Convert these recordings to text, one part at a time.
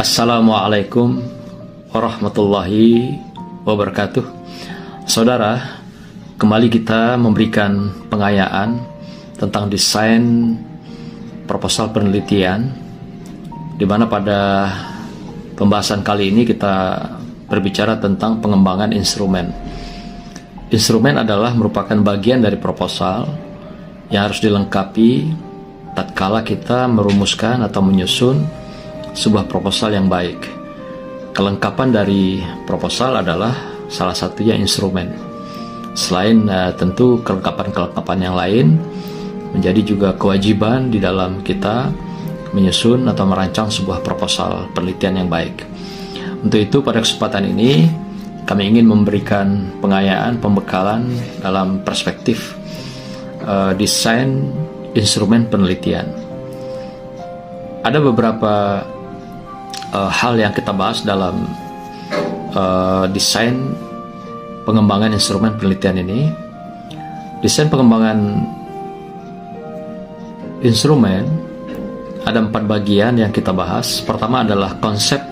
Assalamualaikum warahmatullahi wabarakatuh. Saudara, kembali kita memberikan pengayaan tentang desain proposal penelitian, di mana pada pembahasan kali ini kita berbicara tentang pengembangan instrumen. Instrumen adalah merupakan bagian dari proposal yang harus dilengkapi tatkala kita merumuskan atau menyusun sebuah proposal yang baik. Kelengkapan dari proposal adalah salah satunya instrumen. Selain tentu kelengkapan-kelengkapan yang lain, menjadi juga kewajiban di dalam kita menyusun atau merancang sebuah proposal penelitian yang baik. Untuk itu pada kesempatan ini kami ingin memberikan pengayaan, pembekalan dalam perspektif desain instrumen penelitian. Ada beberapa hal yang kita bahas dalam desain pengembangan instrumen penelitian ini. Desain pengembangan instrumen ada 4 bagian yang kita bahas. Pertama adalah konsep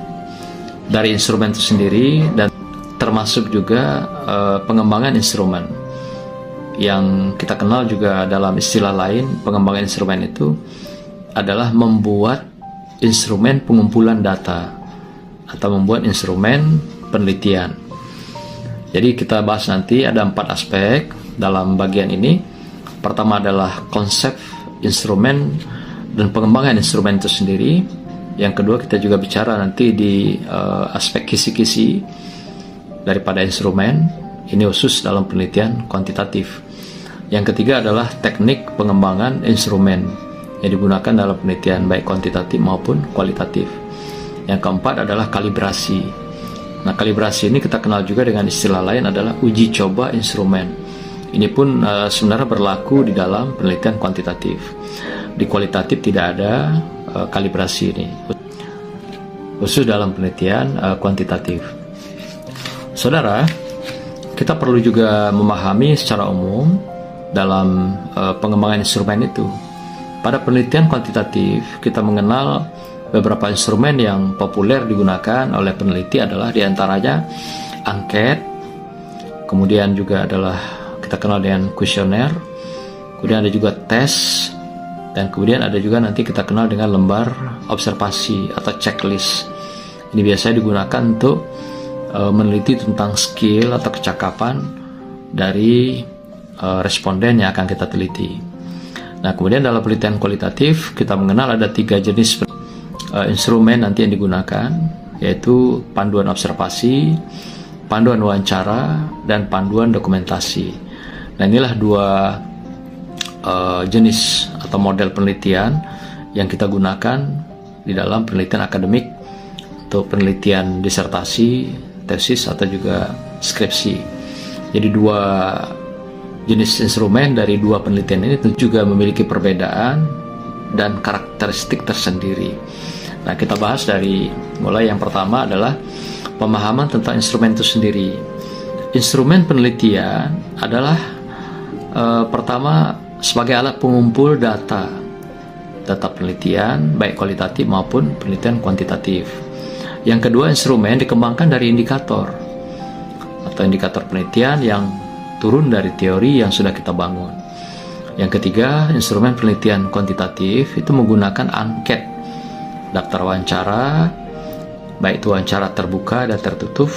dari instrumen itu sendiri, dan termasuk juga pengembangan instrumen yang kita kenal juga dalam istilah lain. Pengembangan instrumen itu adalah membuat instrumen pengumpulan data atau membuat instrumen penelitian. Jadi kita bahas nanti ada 4 aspek dalam bagian ini. Pertama adalah konsep instrumen dan pengembangan instrumen itu sendiri. Yang kedua kita juga bicara nanti di aspek kisi-kisi daripada instrumen. Ini khusus dalam penelitian kuantitatif. Yang ketiga adalah teknik pengembangan instrumen yang digunakan dalam penelitian baik kuantitatif maupun kualitatif. Yang keempat adalah kalibrasi. Nah, kalibrasi ini kita kenal juga dengan istilah lain adalah uji coba instrumen. Ini pun sebenarnya berlaku di dalam penelitian kuantitatif. Di kualitatif tidak ada kalibrasi ini, khusus dalam penelitian kuantitatif. Saudara, kita perlu juga memahami secara umum dalam pengembangan instrumen itu. Pada penelitian kuantitatif, kita mengenal beberapa instrumen yang populer digunakan oleh peneliti adalah diantaranya angket, kemudian juga adalah kita kenal dengan kuesioner, kemudian ada juga tes, dan kemudian ada juga nanti kita kenal dengan lembar observasi atau checklist. Ini biasanya digunakan untuk meneliti tentang skill atau kecakapan dari responden yang akan kita teliti. Nah, kemudian dalam penelitian kualitatif kita mengenal ada 3 jenis instrumen nanti yang digunakan, yaitu panduan observasi, panduan wawancara, dan panduan dokumentasi. Nah, inilah 2 jenis atau model penelitian yang kita gunakan di dalam penelitian akademik untuk penelitian disertasi, tesis, atau juga skripsi. Jadi 2 jenis instrumen dari 2 penelitian ini tentu juga memiliki perbedaan dan karakteristik tersendiri. Nah, kita bahas dari mulai yang pertama adalah pemahaman tentang instrumen itu sendiri. Instrumen penelitian adalah pertama sebagai alat pengumpul data penelitian baik kualitatif maupun penelitian kuantitatif. Yang kedua, instrumen dikembangkan dari indikator atau indikator penelitian yang turun dari teori yang sudah kita bangun. Yang ketiga, instrumen penelitian kuantitatif itu menggunakan angket, daftar wawancara, baik itu wawancara terbuka dan tertutup.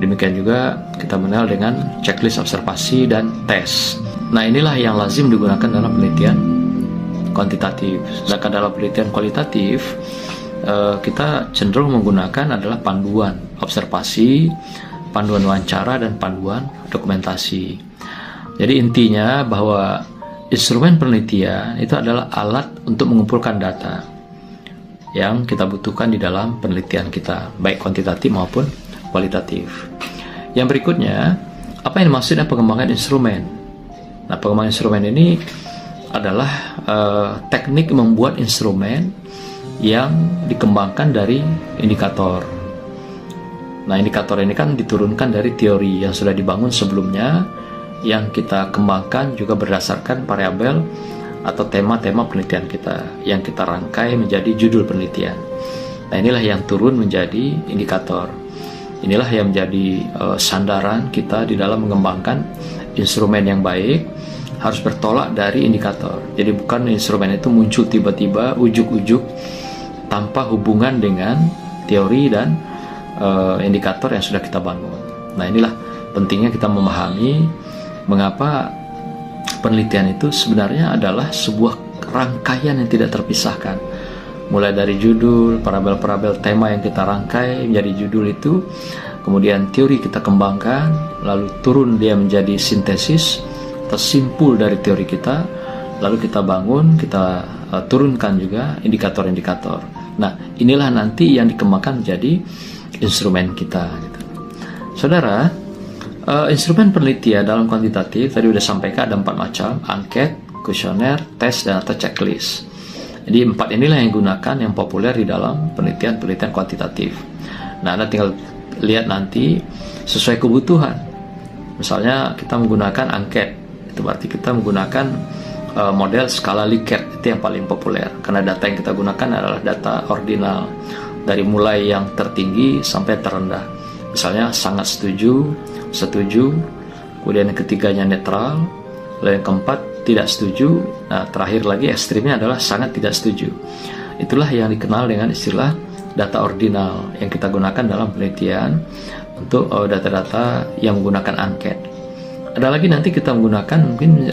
Demikian juga kita mengenal dengan checklist observasi dan tes. Nah, inilah yang lazim digunakan dalam penelitian kuantitatif. Sedangkan dalam penelitian kualitatif, kita cenderung menggunakan adalah panduan observasi, panduan wawancara, dan panduan dokumentasi. Jadi intinya bahwa instrumen penelitian itu adalah alat untuk mengumpulkan data yang kita butuhkan di dalam penelitian kita, baik kuantitatif maupun kualitatif. Yang berikutnya, apa yang dimaksud dengan pengembangan instrumen? Nah, pengembangan instrumen ini adalah teknik membuat instrumen yang dikembangkan dari indikator. Nah, indikator ini kan diturunkan dari teori yang sudah dibangun sebelumnya, yang kita kembangkan juga berdasarkan variabel atau tema-tema penelitian kita yang kita rangkai menjadi judul penelitian. Nah, inilah yang turun menjadi indikator. Inilah yang menjadi sandaran kita di dalam mengembangkan instrumen yang baik, harus bertolak dari indikator. Jadi bukan instrumen itu muncul tiba-tiba ujuk-ujuk tanpa hubungan dengan teori dan indikator yang sudah kita bangun. Nah, inilah pentingnya kita memahami mengapa penelitian itu sebenarnya adalah sebuah rangkaian yang tidak terpisahkan. Mulai dari judul, parabel-parabel tema yang kita rangkai menjadi judul itu, kemudian teori kita kembangkan, lalu turun dia menjadi sintesis, tersimpul dari teori kita, lalu kita bangun, kita turunkan juga indikator-indikator. Nah, inilah nanti yang dikembangkan menjadi instrumen kita. Gitu. Saudara, instrumen penelitian dalam kuantitatif tadi sudah sampaikan ada 4 macam: angket, kuesioner, tes, dan atau checklist. Jadi 4 inilah yang digunakan, yang populer di dalam penelitian kuantitatif. Nah, Anda tinggal lihat nanti sesuai kebutuhan. Misalnya kita menggunakan angket, itu berarti kita menggunakan model skala Likert, itu yang paling populer karena data yang kita gunakan adalah data ordinal dari mulai yang tertinggi sampai terendah. Misalnya sangat setuju, setuju, kemudian yang ketiganya netral, lalu yang keempat tidak setuju, nah terakhir lagi ekstrimnya adalah sangat tidak setuju. Itulah yang dikenal dengan istilah data ordinal yang kita gunakan dalam penelitian untuk data-data yang menggunakan angket. Ada lagi nanti kita menggunakan mungkin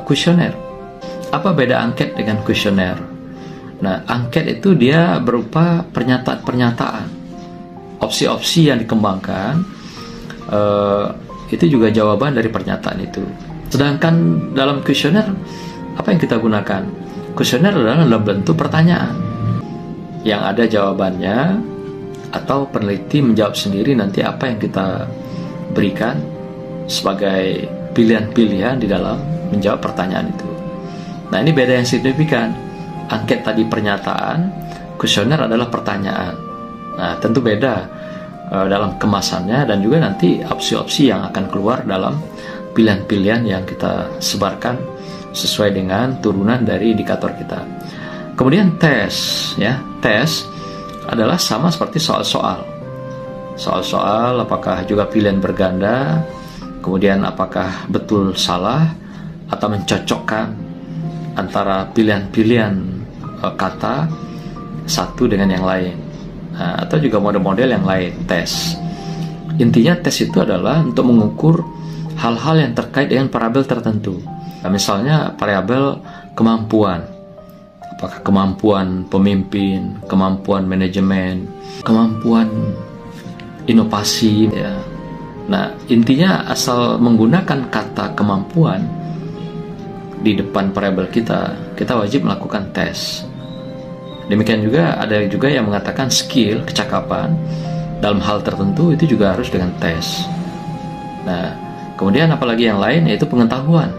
kuesioner. Apa beda angket dengan kuesioner? Nah, angket itu dia berupa pernyataan-pernyataan, opsi-opsi yang dikembangkan, itu juga jawaban dari pernyataan itu. Sedangkan dalam kuesioner, apa yang kita gunakan? Kuesioner adalah dalam bentuk pertanyaan yang ada jawabannya, atau peneliti menjawab sendiri nanti apa yang kita berikan sebagai pilihan-pilihan di dalam menjawab pertanyaan itu. Nah, ini beda yang signifikan. Angket tadi pernyataan, kuesioner adalah pertanyaan. Nah, tentu beda dalam kemasannya dan juga nanti opsi-opsi yang akan keluar dalam pilihan-pilihan yang kita sebarkan sesuai dengan turunan dari indikator kita. Kemudian tes, ya. Tes adalah sama seperti soal-soal. Soal-soal apakah juga pilihan berganda, kemudian apakah betul salah atau mencocokkan antara pilihan-pilihan kata satu dengan yang lain. Nah, atau juga model-model yang lain, tes. Intinya tes itu adalah untuk mengukur hal-hal yang terkait dengan parabel tertentu. Nah, misalnya parabel kemampuan. Apakah kemampuan pemimpin, kemampuan manajemen, kemampuan inovasi, ya. Nah, intinya asal menggunakan kata kemampuan di depan parabel kita wajib melakukan tes. Demikian juga ada juga yang mengatakan skill, kecakapan dalam hal tertentu itu juga harus dengan tes. Nah, kemudian apalagi yang lain yaitu pengetahuan.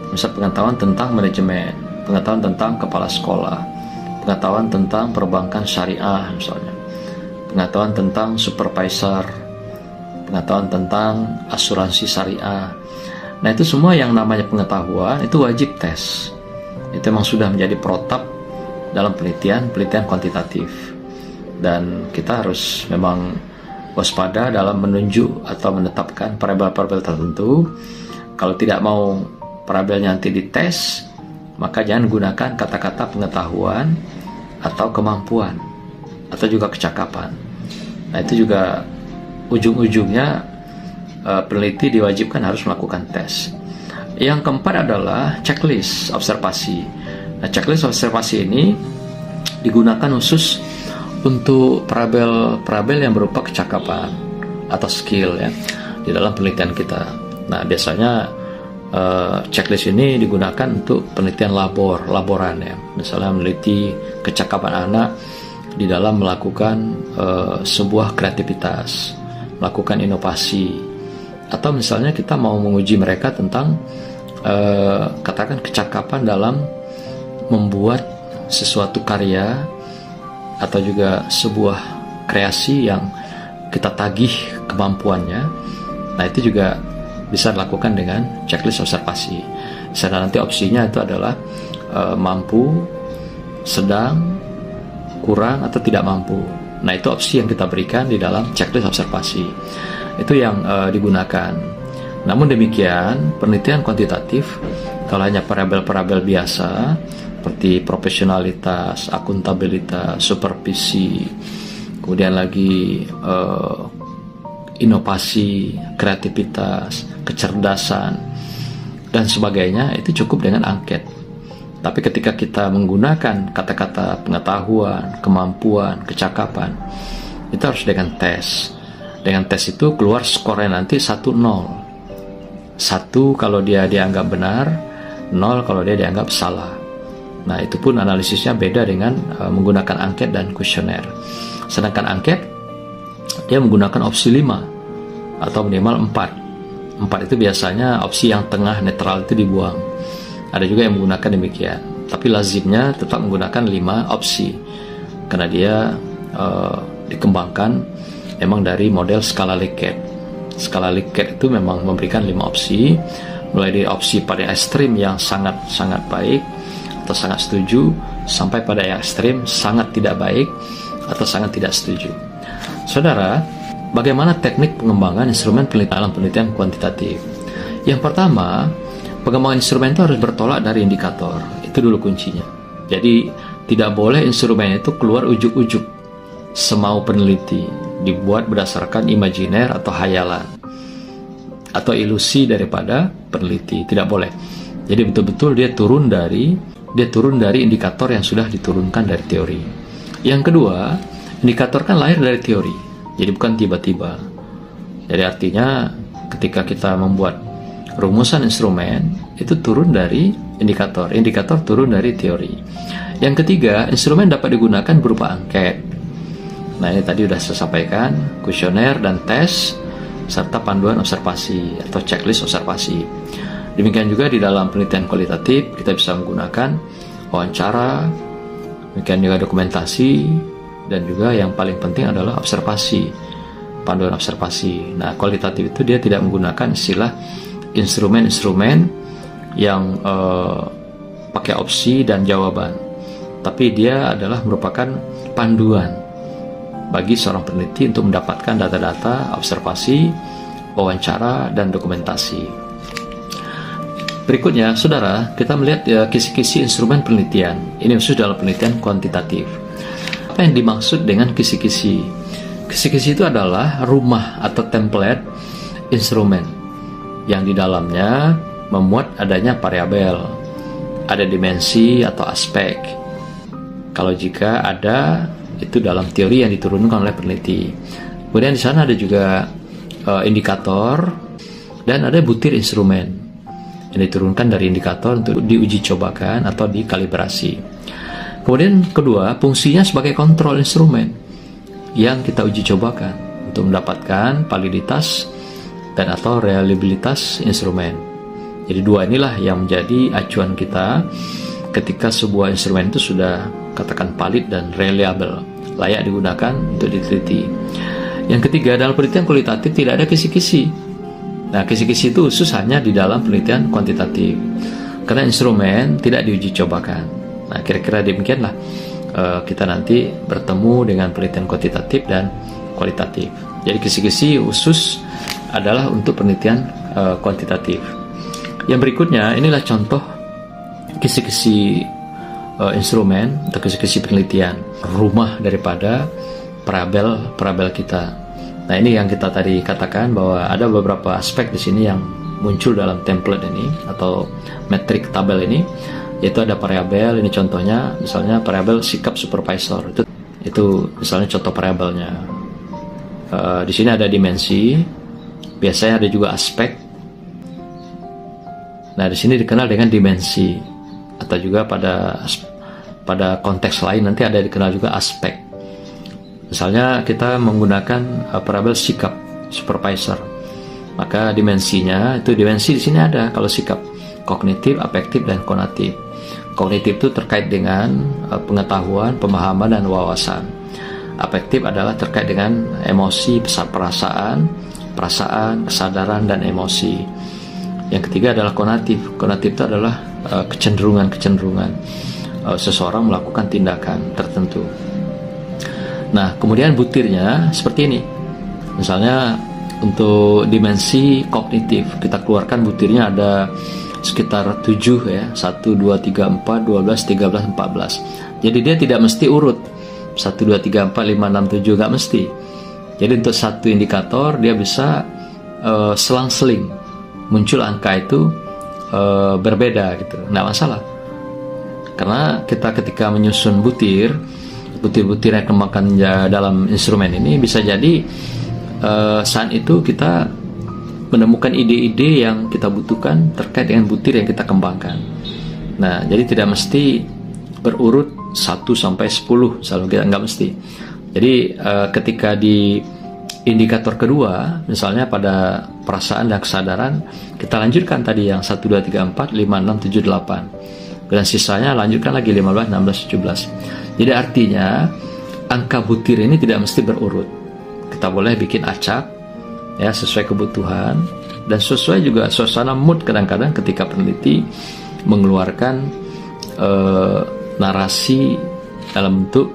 Misal pengetahuan tentang manajemen, pengetahuan tentang kepala sekolah, pengetahuan tentang perbankan syariah misalnya, pengetahuan tentang supervisor, pengetahuan tentang asuransi syariah. Nah, itu semua yang namanya pengetahuan itu wajib tes. Itu memang sudah menjadi protap dalam penelitian kuantitatif. Dan kita harus memang waspada dalam menunjuk atau menetapkan parabel-parabel tertentu. Kalau tidak mau parabelnya nanti dites, maka jangan gunakan kata-kata pengetahuan atau kemampuan atau juga kecakapan. Nah, itu juga ujung-ujungnya peneliti diwajibkan harus melakukan tes. Yang keempat adalah checklist observasi. Nah, checklist observasi ini digunakan khusus untuk parabel yang berupa kecakapan atau skill, ya, di dalam penelitian kita. Nah, biasanya checklist ini digunakan untuk penelitian laboran, ya. Misalnya meneliti kecakapan anak di dalam melakukan sebuah kreativitas, melakukan inovasi, atau misalnya kita mau menguji mereka tentang katakan kecakapan dalam membuat sesuatu karya atau juga sebuah kreasi yang kita tagih kemampuannya. Nah, itu juga bisa dilakukan dengan checklist observasi. Misalnya nanti opsinya itu adalah mampu, sedang, kurang, atau tidak mampu. Nah, itu opsi yang kita berikan di dalam checklist observasi. Itu yang digunakan. Namun demikian, penelitian kuantitatif, kalau hanya variabel-variabel biasa seperti profesionalitas, akuntabilitas, supervisi, kemudian lagi inovasi, kreativitas, kecerdasan, dan sebagainya, itu cukup dengan angket. Tapi ketika kita menggunakan kata-kata pengetahuan, kemampuan, kecakapan, itu harus dengan tes. Dengan tes itu keluar skornya nanti 1-0. 1 kalau dia dianggap benar, 0 kalau dia dianggap salah. Nah, itu pun analisisnya beda dengan menggunakan angket dan kuesioner. Sedangkan angket, dia menggunakan opsi 5 atau minimal 4. 4 itu biasanya opsi yang tengah netral itu dibuang. Ada juga yang menggunakan demikian. Tapi lazimnya tetap menggunakan 5 opsi. Karena dia dikembangkan memang dari model skala Likert. Skala Likert itu memang memberikan 5 opsi. Mulai dari opsi pada ekstrim yang sangat-sangat baik atau sangat setuju, sampai pada yang ekstrim sangat tidak baik atau sangat tidak setuju. Saudara, bagaimana teknik pengembangan instrumen penelitian dalam penelitian kuantitatif? Yang pertama, pengembangan instrumen itu harus bertolak dari indikator. Itu dulu kuncinya. Jadi, tidak boleh instrumen itu keluar ujuk-ujuk semau peneliti, dibuat berdasarkan imajiner atau hayalan atau ilusi daripada peneliti. Tidak boleh. Jadi betul-betul dia turun dari indikator yang sudah diturunkan dari teori. Yang kedua, indikator kan lahir dari teori. Jadi bukan tiba-tiba. Jadi artinya ketika kita membuat rumusan instrumen, itu turun dari indikator. Indikator turun dari teori. Yang ketiga, instrumen dapat digunakan berupa angket. Nah, ini tadi sudah saya sampaikan, kuesioner dan tes, serta panduan observasi atau checklist observasi. Demikian juga di dalam penelitian kualitatif, kita bisa menggunakan wawancara, demikian juga dokumentasi, dan juga yang paling penting adalah observasi, panduan observasi. Nah, kualitatif itu dia tidak menggunakan istilah instrumen-instrumen yang pakai opsi dan jawaban, tapi dia adalah merupakan panduan bagi seorang peneliti untuk mendapatkan data-data observasi, wawancara, dan dokumentasi. Berikutnya, saudara, kita melihat kisi-kisi instrumen penelitian. Ini khusus dalam penelitian kuantitatif. Apa yang dimaksud dengan kisi-kisi? Kisi-kisi itu adalah rumah atau template instrumen yang di dalamnya memuat adanya variabel, ada dimensi atau aspek. Kalau jika ada, itu dalam teori yang diturunkan oleh peneliti. Kemudian di sana ada juga indikator dan ada butir instrumen yang diturunkan dari indikator untuk diuji cobakan atau dikalibrasi. Kemudian kedua, fungsinya sebagai kontrol instrumen yang kita uji cobakan untuk mendapatkan validitas dan atau reliabilitas instrumen. Jadi dua inilah yang menjadi acuan kita ketika sebuah instrumen itu sudah katakan valid dan reliable, layak digunakan untuk diteliti. Yang ketiga, dalam penelitian kualitatif tidak ada kisi-kisi. Nah, kisi-kisi itu khusus hanya di dalam penelitian kuantitatif, karena instrumen tidak diuji cobakan. Nah, kira-kira demikianlah kita nanti bertemu dengan penelitian kuantitatif dan kualitatif. Jadi kisi-kisi khusus adalah untuk penelitian kuantitatif. Yang berikutnya, inilah contoh kisi-kisi instrumen atau kisi-kisi penelitian, rumah daripada parabel kita. Nah, ini yang kita tadi katakan bahwa ada beberapa aspek di sini yang muncul dalam template ini atau metrik tabel ini, yaitu ada variabel. Ini contohnya, misalnya variabel sikap supervisor. Itu misalnya contoh variabelnya. Di sini ada dimensi, biasanya ada juga aspek. Nah, di sini dikenal dengan dimensi, atau juga pada konteks lain nanti ada dikenal juga aspek. Misalnya kita menggunakan variabel sikap supervisor, maka dimensinya itu dimensi di sini ada. Kalau sikap kognitif, afektif, dan konatif. Kognitif itu terkait dengan pengetahuan, pemahaman, dan wawasan. Afektif adalah terkait dengan emosi, perasaan, kesadaran, dan emosi. Yang ketiga adalah konatif. Konatif itu adalah kecenderungan seseorang melakukan tindakan tertentu. Nah, kemudian butirnya seperti ini. Misalnya untuk dimensi kognitif, kita keluarkan butirnya ada sekitar 7 ya, 1, 2, 3, 4, 12, 13, 14. Jadi dia tidak mesti urut 1, 2, 3, 4, 5, 6, 7, nggak mesti. Jadi untuk satu indikator dia bisa selang-seling muncul angka itu berbeda gitu, nggak masalah. Karena kita ketika menyusun butir-butir yang dikembangkan dalam instrumen ini, bisa jadi saat itu kita menemukan ide-ide yang kita butuhkan terkait dengan butir yang kita kembangkan. Nah, jadi tidak mesti berurut 1 sampai 10, selalu kita nggak mesti. Jadi ketika di indikator kedua, misalnya pada perasaan dan kesadaran, kita lanjutkan tadi yang 1, 2, 3, 4, 5, 6, 7, 8. Dan sisanya lanjutkan lagi 15, 16, 17. Jadi artinya angka butir ini tidak mesti berurut. Kita boleh bikin acak ya sesuai kebutuhan, dan sesuai juga suasana mood. Kadang-kadang ketika peneliti mengeluarkan narasi dalam bentuk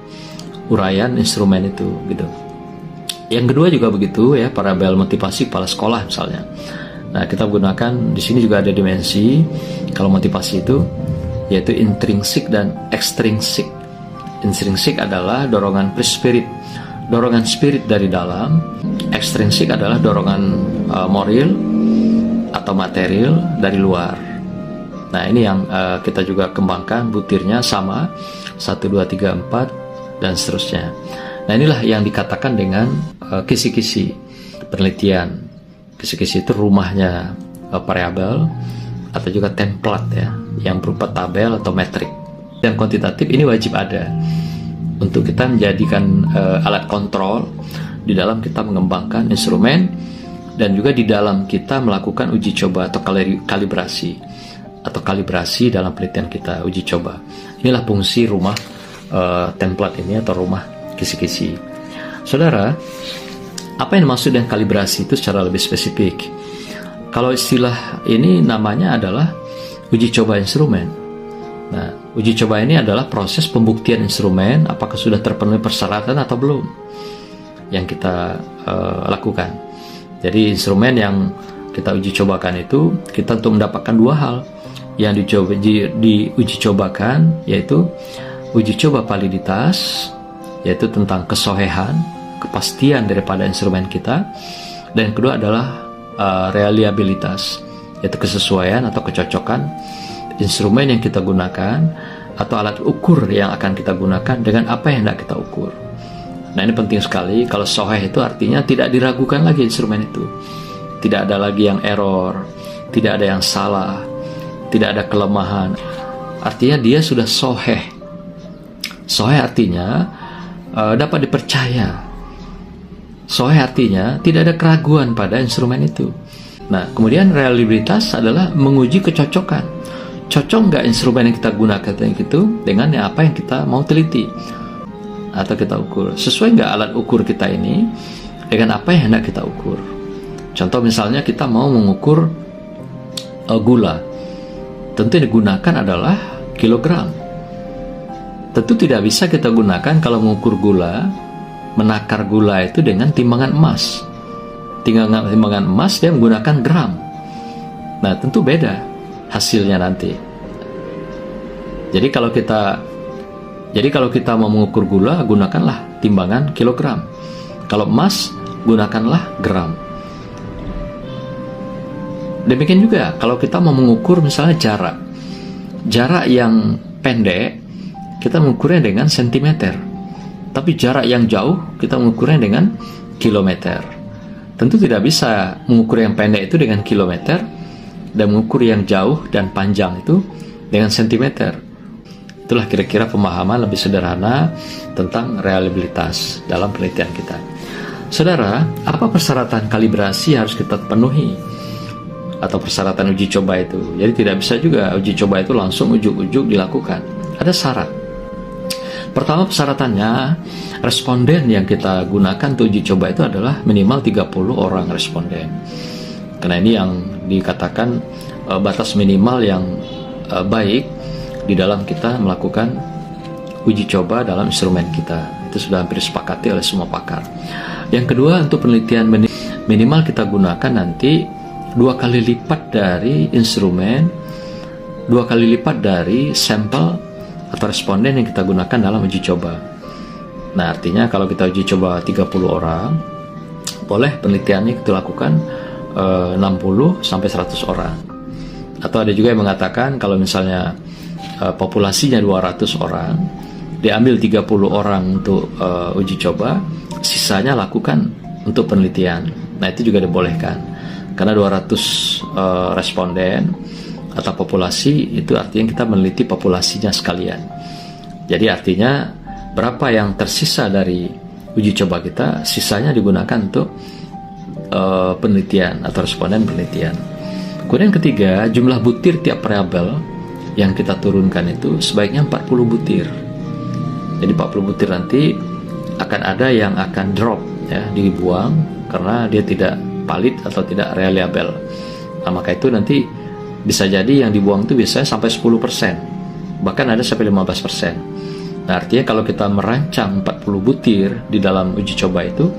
uraian instrumen itu gitu. Yang kedua juga begitu ya, parabel motivasi kepala sekolah misalnya. Nah, kita gunakan di sini juga ada dimensi kalau motivasi itu, yaitu intrinsik dan ekstrinsik. Intrinsik adalah dorongan spirit, dorongan spirit dari dalam. Ekstrinsik adalah dorongan moral atau material dari luar. Nah, ini yang kita juga kembangkan butirnya sama 1, 2, 3, 4 dan seterusnya. Nah, inilah yang dikatakan dengan kisi-kisi penelitian. Kisi-kisi itu rumahnya variabel atau juga template ya, yang berupa tabel atau metrik. Dan kuantitatif ini wajib ada untuk kita menjadikan alat kontrol di dalam kita mengembangkan instrumen, dan juga di dalam kita melakukan uji coba atau kalibrasi dalam penelitian kita, uji coba. Inilah fungsi rumah template ini atau rumah kisi-kisi. Saudara, apa yang dimaksud dengan kalibrasi itu secara lebih spesifik? Kalau istilah ini namanya adalah uji coba instrumen. Nah, uji coba ini adalah proses pembuktian instrumen apakah sudah terpenuhi persyaratan atau belum yang kita lakukan. Jadi instrumen yang kita uji cobakan itu, kita untuk mendapatkan dua hal yang diuji cobakan, yaitu uji coba validitas, yaitu tentang kesohihan, kepastian daripada instrumen kita, dan yang kedua adalah reliabilitas, yaitu kesesuaian atau kecocokan instrumen yang kita gunakan atau alat ukur yang akan kita gunakan dengan apa yang hendak kita ukur. Nah, ini penting sekali. Kalau soheh itu artinya tidak diragukan lagi instrumen itu, tidak ada lagi yang error, tidak ada yang salah, tidak ada kelemahan. Artinya dia sudah soheh. Soheh artinya dapat dipercaya. Soheh artinya tidak ada keraguan pada instrumen itu. Nah, kemudian reliabilitas adalah menguji kecocokan. Cocok nggak instrumen yang kita gunakan itu dengan apa yang kita mau teliti atau kita ukur? Sesuai nggak alat ukur kita ini dengan apa yang hendak kita ukur? Contoh misalnya kita mau mengukur gula. Tentu yang digunakan adalah kilogram. Tentu tidak bisa kita gunakan kalau mengukur gula, menakar gula itu dengan timbangan emas. Timbangan emas dia menggunakan gram. Nah, tentu beda hasilnya nanti. Jadi kalau kita mau mengukur gula, gunakanlah timbangan kilogram. Kalau emas, gunakanlah gram. Demikian juga kalau kita mau mengukur misalnya jarak yang pendek, kita mengukurnya dengan sentimeter. Tapi jarak yang jauh, kita mengukurnya dengan kilometer. Tentu tidak bisa mengukur yang pendek itu dengan kilometer dan mengukur yang jauh dan panjang itu dengan sentimeter. Itulah kira-kira pemahaman lebih sederhana tentang reliabilitas dalam penelitian kita. Saudara, apa persyaratan kalibrasi harus kita penuhi atau persyaratan uji coba itu? Jadi tidak bisa juga uji coba itu langsung ujuk-ujuk dilakukan. Ada syarat. Pertama, persyaratannya responden yang kita gunakan untuk uji coba itu adalah minimal 30 orang responden. Karena ini yang dikatakan batas minimal yang baik di dalam kita melakukan uji coba dalam instrumen kita. Itu sudah hampir disepakati oleh semua pakar. Yang kedua, untuk penelitian minimal kita gunakan nanti 2 kali lipat dari instrumen, 2 kali lipat dari sampel atau responden yang kita gunakan dalam uji coba. Nah, artinya kalau kita uji coba 30 orang, boleh penelitiannya kita lakukan 60 sampai 100 orang. Atau ada juga yang mengatakan kalau misalnya populasinya 200 orang, diambil 30 orang untuk uji coba, sisanya lakukan untuk penelitian. Nah, itu juga dibolehkan. Karena 200 responden atau populasi itu artinya kita meneliti populasinya sekalian. Jadi artinya berapa yang tersisa dari uji coba kita, sisanya digunakan untuk penelitian atau responden penelitian. Kemudian ketiga, jumlah butir tiap variabel yang kita turunkan itu sebaiknya 40 butir. Jadi 40 butir nanti akan ada yang akan drop, ya, dibuang karena dia tidak valid atau tidak reliable. Nah, maka itu nanti bisa jadi yang dibuang itu biasanya sampai 10%, bahkan ada sampai 15%. Nah, artinya kalau kita merancang 40 butir di dalam uji coba itu,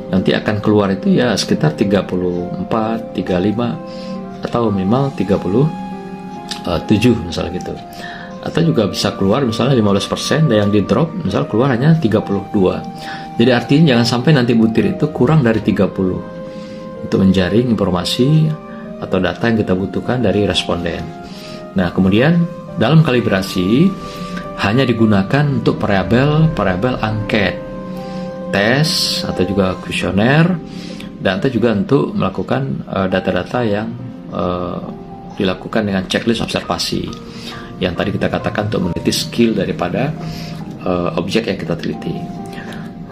nanti akan keluar itu ya sekitar 34, 35, atau minimal 37 misalnya gitu. Atau juga bisa keluar misalnya 15% dan yang di drop misalnya keluar hanya 32. Jadi artinya jangan sampai nanti butir itu kurang dari 30 untuk menjaring informasi atau data yang kita butuhkan dari responden. Nah, kemudian dalam kalibrasi hanya digunakan untuk variabel angket, tes atau juga kuesioner, dan atau juga untuk melakukan data-data yang dilakukan dengan checklist observasi yang tadi kita katakan untuk meneliti skill daripada objek yang kita teliti.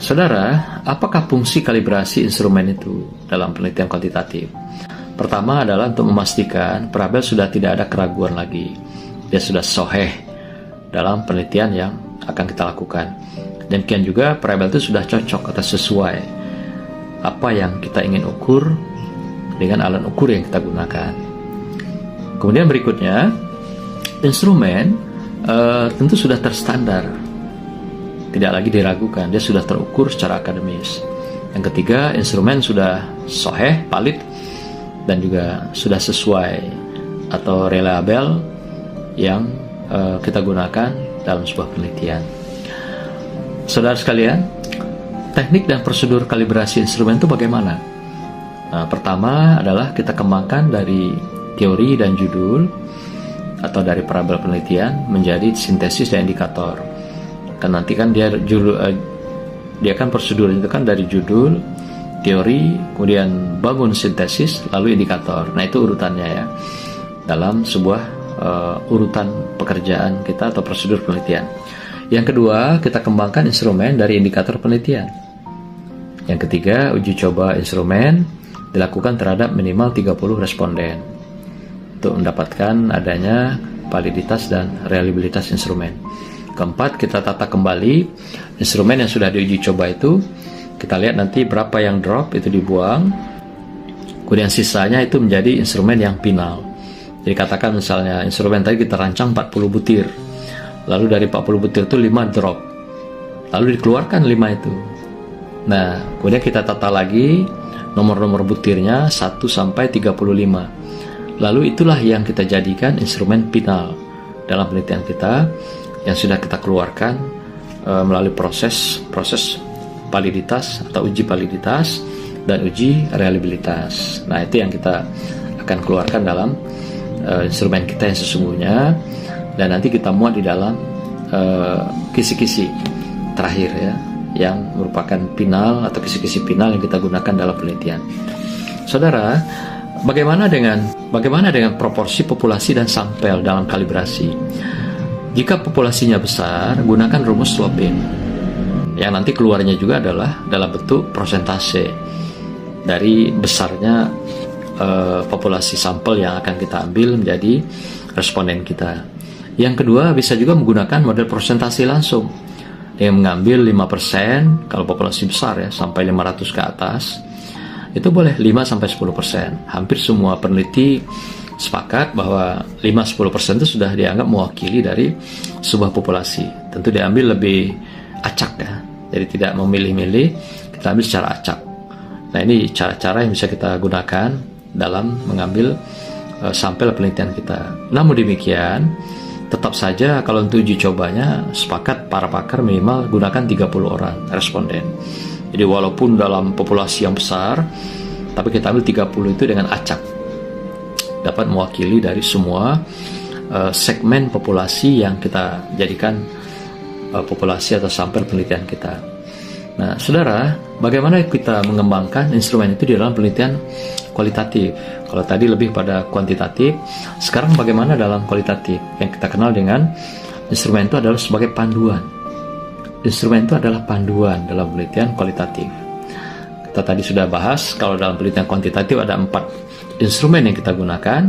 Saudara, apakah fungsi kalibrasi instrumen itu dalam penelitian kuantitatif? Pertama adalah untuk memastikan variabel sudah tidak ada keraguan lagi. Dia sudah sahih dalam penelitian yang akan kita lakukan. Dan kian juga variabel itu sudah cocok atau sesuai apa yang kita ingin ukur dengan alat ukur yang kita gunakan. Kemudian berikutnya, instrumen tentu sudah terstandar, tidak lagi diragukan, dia sudah terukur secara akademis. Yang ketiga, instrumen sudah sahih, valid, dan juga sudah sesuai atau reliable yang kita gunakan dalam sebuah penelitian. Saudara sekalian, teknik dan prosedur kalibrasi instrumen itu bagaimana? Nah, pertama adalah kita kembangkan dari teori dan judul atau dari variabel penelitian menjadi sintesis dan indikator. Kan nanti kan dia kan prosedur itu kan dari judul, teori, kemudian bangun sintesis, lalu indikator. Nah, itu urutannya ya dalam sebuah urutan pekerjaan kita atau prosedur penelitian. Yang kedua, kita kembangkan instrumen dari indikator penelitian. Yang ketiga, uji coba instrumen dilakukan terhadap minimal 30 responden untuk mendapatkan adanya validitas dan reliabilitas instrumen. Keempat, kita tata kembali instrumen yang sudah diuji coba itu. Kita lihat nanti berapa yang drop itu dibuang, kemudian sisanya itu menjadi instrumen yang final. Jadi katakan misalnya instrumen tadi kita rancang 40 butir, lalu dari 40 butir itu 5 drop, lalu dikeluarkan 5 itu. Nah, kemudian kita tata lagi nomor-nomor butirnya 1 sampai 35. Lalu itulah yang kita jadikan instrumen final dalam penelitian kita yang sudah kita keluarkan melalui proses validitas atau uji validitas dan uji reliabilitas. Nah, itu yang kita akan keluarkan dalam instrumen kita yang sesungguhnya, dan nanti kita muat di dalam kisi-kisi terakhir ya, yang merupakan final atau kisi-kisi final yang kita gunakan dalam penelitian. Saudara, bagaimana dengan proporsi populasi dan sampel dalam kalibrasi? Jika populasinya besar, gunakan rumus Slopin yang nanti keluarnya juga adalah dalam bentuk persentase dari besarnya populasi sampel yang akan kita ambil menjadi responden kita. Yang kedua, bisa juga menggunakan model persentase langsung dengan mengambil 5% kalau populasi besar ya, sampai 500 ke atas. Itu boleh 5-10%. Hampir semua peneliti sepakat bahwa 5-10% itu sudah dianggap mewakili dari sebuah populasi. Tentu diambil lebih acak ya, Jadi tidak memilih-milih, kita ambil secara acak. Nah, ini cara-cara yang bisa kita gunakan dalam mengambil sampel penelitian kita. Namun demikian, tetap saja kalau untuk uji cobanya, sepakat para pakar minimal gunakan 30 orang responden. Jadi walaupun dalam populasi yang besar, tapi kita ambil 30 itu dengan acak, dapat mewakili dari semua segmen populasi yang kita jadikan populasi atau sampel penelitian kita. Nah, saudara, bagaimana kita mengembangkan instrumen itu di dalam penelitian kualitatif? Kalau tadi lebih pada kuantitatif, sekarang bagaimana dalam kualitatif? Yang kita kenal dengan instrumen itu adalah sebagai panduan. Instrumen itu adalah panduan dalam penelitian kualitatif. Kita tadi sudah bahas, kalau dalam penelitian kuantitatif ada 4 instrumen yang kita gunakan.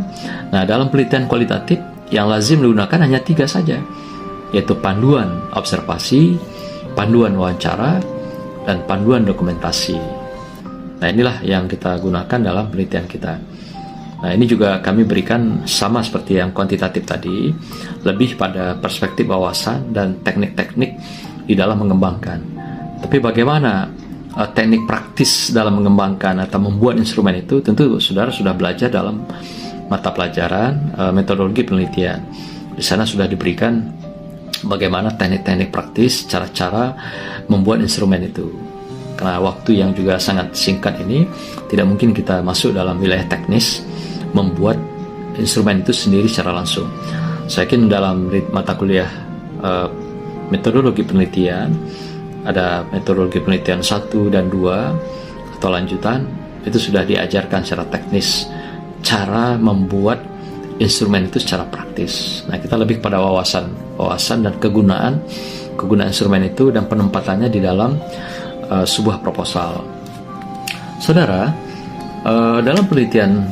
Nah, dalam penelitian kualitatif yang lazim digunakan hanya 3 saja, yaitu panduan observasi, panduan wawancara, dan panduan dokumentasi. Nah, inilah yang kita gunakan dalam penelitian kita. Nah, ini juga kami berikan sama seperti yang kuantitatif tadi, lebih pada perspektif wawasan dan teknik-teknik di dalam mengembangkan. Tapi bagaimana teknik praktis dalam mengembangkan atau membuat instrumen itu, tentu saudara sudah belajar dalam mata pelajaran metodologi penelitian. Di sana sudah diberikan bagaimana teknik-teknik praktis, cara-cara membuat instrumen itu. Karena waktu yang juga sangat singkat ini, tidak mungkin kita masuk dalam wilayah teknis membuat instrumen itu sendiri secara langsung. Saya yakin dalam mata kuliah metodologi penelitian, ada metodologi penelitian 1 dan 2 atau lanjutan, itu sudah diajarkan secara teknis cara membuat instrumen itu secara praktis. Nah, kita lebih pada wawasan dan kegunaan instrumen itu dan penempatannya di dalam sebuah proposal. Saudara, dalam penelitian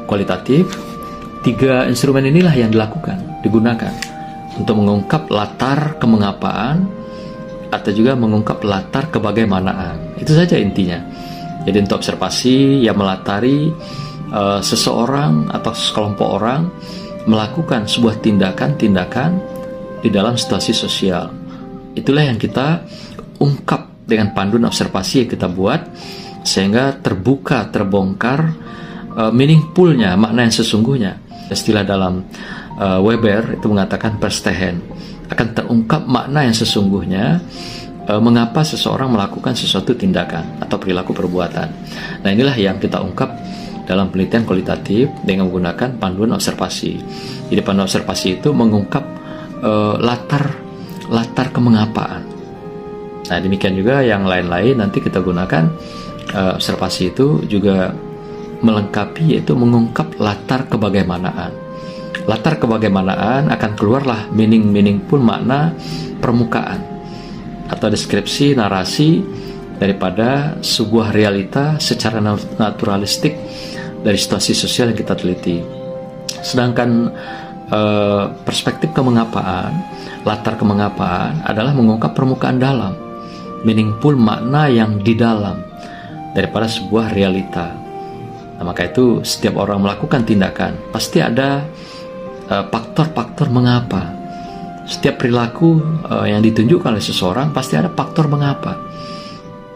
kualitatif, 3 instrumen inilah yang digunakan untuk mengungkap latar kemengapaan atau juga mengungkap latar kebagaimanaan. Itu saja intinya. Jadi untuk observasi yang melatari seseorang atau sekelompok orang melakukan sebuah tindakan-tindakan di dalam situasi sosial. Itulah yang kita ungkap dengan panduan observasi yang kita buat, sehingga terbongkar meaningfulnya, makna yang sesungguhnya. Istilah dalam Weber itu mengatakan Verstehen, akan terungkap makna yang sesungguhnya mengapa seseorang melakukan sesuatu tindakan atau perilaku perbuatan. Nah, inilah yang kita ungkap dalam penelitian kualitatif dengan menggunakan panduan observasi. Jadi panduan observasi itu mengungkap latar kemengapaan. Nah, demikian juga yang lain-lain nanti kita gunakan observasi itu juga melengkapi, yaitu mengungkap latar kebagaimanaan. Latar kebagaimanaan akan keluarlah meaningful, makna permukaan atau deskripsi narasi daripada sebuah realita secara naturalistik dari situasi sosial yang kita teliti. Sedangkan perspektif kemengapaan, latar kemengapaan adalah mengungkap permukaan dalam, meaningful, makna yang di dalam daripada sebuah realita. Nah, maka itu setiap orang melakukan tindakan pasti ada faktor-faktor mengapa. Setiap perilaku yang ditunjukkan oleh seseorang pasti ada faktor mengapa.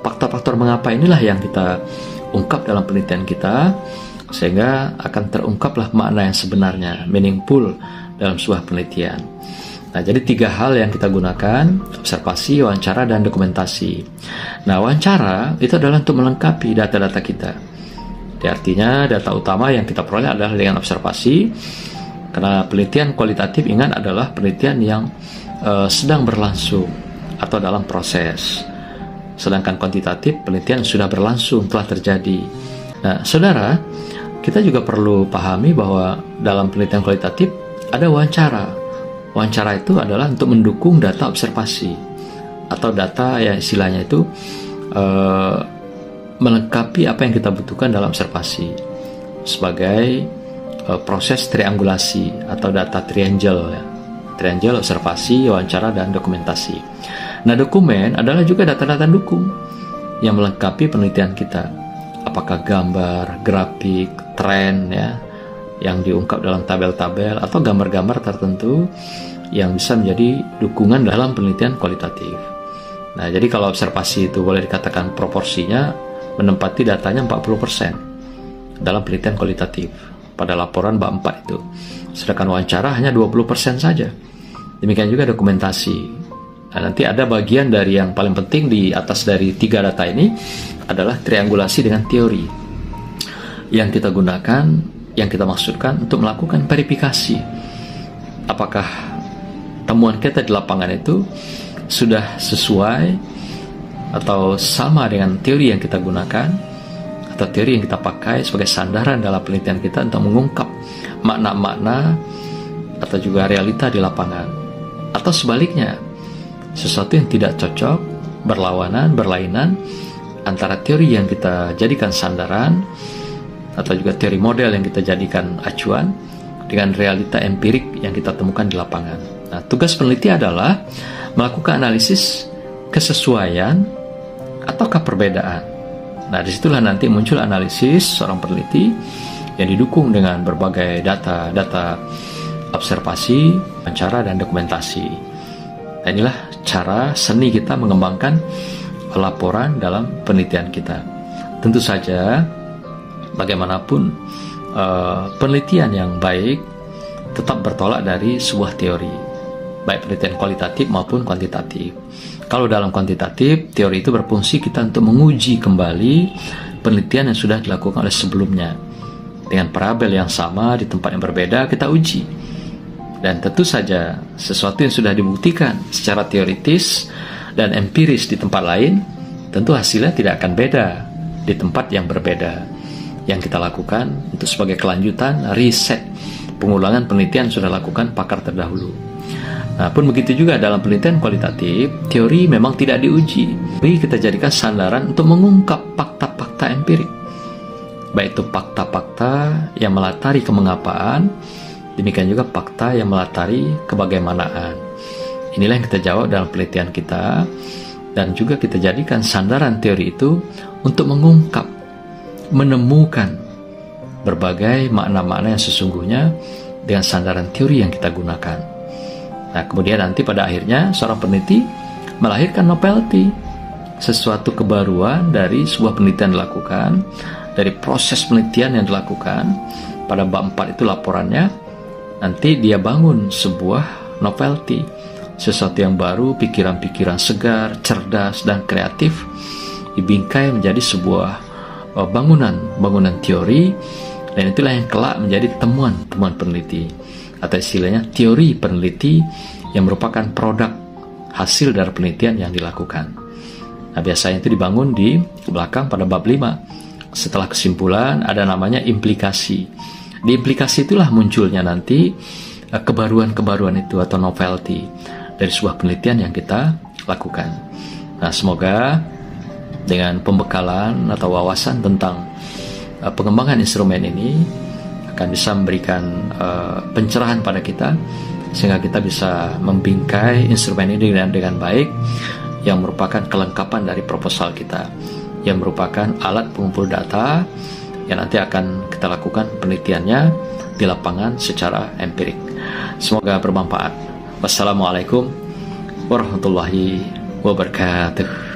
Faktor-faktor mengapa inilah yang kita ungkap dalam penelitian kita, sehingga akan terungkaplah makna yang sebenarnya, meaningful dalam sebuah penelitian. Nah, jadi 3 hal yang kita gunakan: observasi, wawancara, dan dokumentasi. Nah, wawancara itu adalah untuk melengkapi data-data kita. Artinya data utama yang kita peroleh adalah dengan observasi, karena penelitian kualitatif, ingat, adalah penelitian yang sedang berlangsung atau dalam proses. Sedangkan kuantitatif, penelitian sudah berlangsung, telah terjadi. Nah, saudara, kita juga perlu pahami bahwa dalam penelitian kualitatif ada wawancara. Wawancara itu adalah untuk mendukung data observasi atau data yang istilahnya itu melengkapi apa yang kita butuhkan dalam observasi sebagai proses triangulasi atau data triangle, ya. Triangle, observasi, wawancara, dan dokumentasi. Nah, dokumen adalah juga data-data dukung yang melengkapi penelitian kita. Apakah gambar, grafik, tren, ya, yang diungkap dalam tabel-tabel atau gambar-gambar tertentu yang bisa menjadi dukungan dalam penelitian kualitatif. Nah, jadi kalau observasi itu boleh dikatakan proporsinya menempati datanya 40% dalam penelitian kualitatif pada laporan bab 4 itu. Sedangkan wawancara hanya 20% saja. Demikian juga dokumentasi. Nah, nanti ada bagian dari yang paling penting di atas dari 3 data ini adalah triangulasi dengan teori yang kita gunakan, yang kita maksudkan untuk melakukan verifikasi. Apakah temuan kita di lapangan itu sudah sesuai atau sama dengan teori yang kita gunakan atau teori yang kita pakai sebagai sandaran dalam penelitian kita untuk mengungkap makna-makna atau juga realita di lapangan, atau sebaliknya sesuatu yang tidak cocok, berlawanan, berlainan antara teori yang kita jadikan sandaran atau juga teori model yang kita jadikan acuan dengan realita empirik yang kita temukan di lapangan. Nah, tugas peneliti adalah melakukan analisis kesesuaian ataukah perbedaan. Nah, disitulah nanti muncul analisis seorang peneliti yang didukung dengan berbagai data observasi, wawancara, dan dokumentasi. Nah, inilah cara seni kita mengembangkan laporan dalam penelitian kita. Tentu saja, bagaimanapun penelitian yang baik tetap bertolak dari sebuah teori, baik penelitian kualitatif maupun kuantitatif. Kalau dalam kuantitatif, teori itu berfungsi kita untuk menguji kembali penelitian yang sudah dilakukan oleh sebelumnya. Dengan parabel yang sama di tempat yang berbeda, kita uji. Dan tentu saja, sesuatu yang sudah dibuktikan secara teoritis dan empiris di tempat lain, tentu hasilnya tidak akan beda di tempat yang berbeda. Yang kita lakukan untuk sebagai kelanjutan riset pengulangan penelitian sudah lakukan pakar terdahulu. Nah, pun begitu juga dalam penelitian kualitatif, teori memang tidak diuji, tapi kita jadikan sandaran untuk mengungkap fakta-fakta empirik, baik itu fakta-fakta yang melatari kemengapaan, demikian juga fakta yang melatari kebagaimanaan. Inilah yang kita jawab dalam penelitian kita, dan juga kita jadikan sandaran teori itu untuk mengungkap, menemukan berbagai makna-makna yang sesungguhnya dengan sandaran teori yang kita gunakan. Nah, kemudian nanti pada akhirnya seorang peneliti melahirkan novelty, sesuatu kebaruan dari sebuah penelitian dilakukan, dari proses penelitian yang dilakukan. Pada bab 4 itu laporannya, nanti dia bangun sebuah novelty, sesuatu yang baru, pikiran-pikiran segar, cerdas, dan kreatif, dibingkai menjadi sebuah bangunan teori, dan itulah yang kelak menjadi temuan peneliti, atau istilahnya teori peneliti yang merupakan produk hasil dari penelitian yang dilakukan. Nah, biasanya itu dibangun di belakang pada bab 5. Setelah kesimpulan ada namanya implikasi. Di implikasi itulah munculnya nanti kebaruan-kebaruan itu atau novelty dari sebuah penelitian yang kita lakukan. Nah, semoga dengan pembekalan atau wawasan tentang pengembangan instrumen ini akan bisa memberikan pencerahan pada kita, sehingga kita bisa membingkai instrumen ini dengan baik, yang merupakan kelengkapan dari proposal kita, yang merupakan alat pengumpul data yang nanti akan kita lakukan penelitiannya di lapangan secara empirik. Semoga bermanfaat. Wassalamualaikum warahmatullahi wabarakatuh.